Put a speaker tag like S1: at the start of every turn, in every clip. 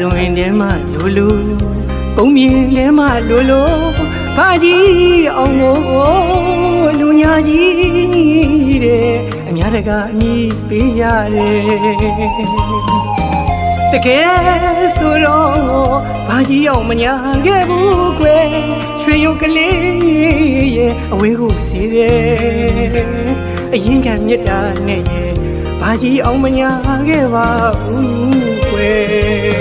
S1: စုံရင်ထဲမှာလိုလိုပုံမြင်ထဲမှာလိုလိုဘာကြီးအောင်ကိုလူညာကြီးတဲ့အများတကာအမိပေးရတယ်တကယ်ဆိုတော့ဘာကြီးအောင်မညာခဲ့ဘူးကွယ်ရွှေရုပ်ကလေးရဲ့အဝေးကိုစီးတယ်အရင်ကမြတ်တာနဲ့ရဲ့ဘာကြီးအောင်မညာခဲ့ပါဘူးကွယ်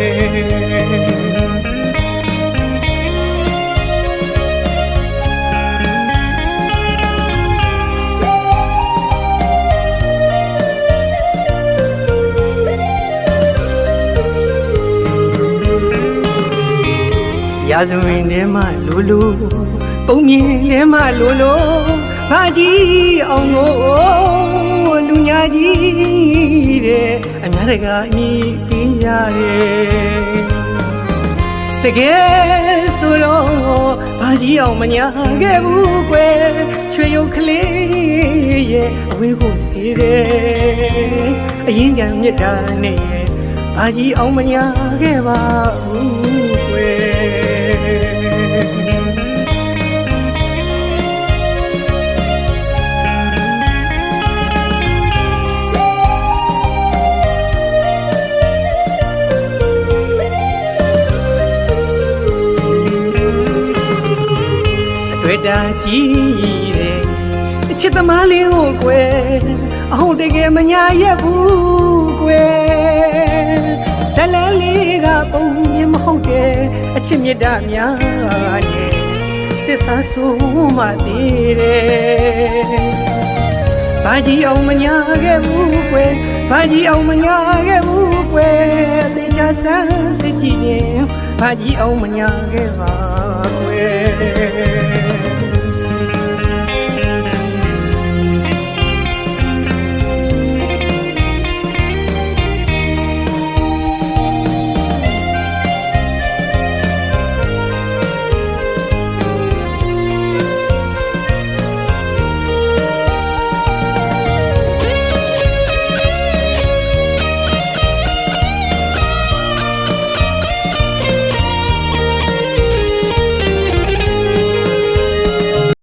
S1: ရာဇဝင်ထဲမှာလိုလိုပုံမြင်ထဲမှာလိုလိုဘာကြီးအောင်ကိုလူညာကြီးတဲ့အများတကာအမိပေးရတယ်တကယ်ဆိုတော့ဘာကြီးအောင်မညာခဲ့ဘူးကွယ်ရွှေရုပ်ကလေးရဲ့အဝေးကိုစီးတယ်အရင်ကမြတ်တာနဲ့ရဲ့ဘာကြီးအောင်မညာခဲ့ပါဘူးကွယ်တွေ့တာကြီးတဲ့အချစ်သမားလေးကိုကွယ်အဟုတ်တကယ်မညာရက်ဘူးကွယ်ဇလန်းလေးကပုံမြင်မဟုတ်တဲ့အချစ်မြတ်တာများရဲ့သစ္စာဆိုမှသိတယ်ဘာကြီးအောင်မညာခဲ့ဘူးကွယ်ဘာကြီးအောင်မညာခဲ့ဘူးကွယ်သေချာဆန်းစစ်ကြည့်ရင်ဘာကြီးအောင်မညာခဲ့ပါကွယ်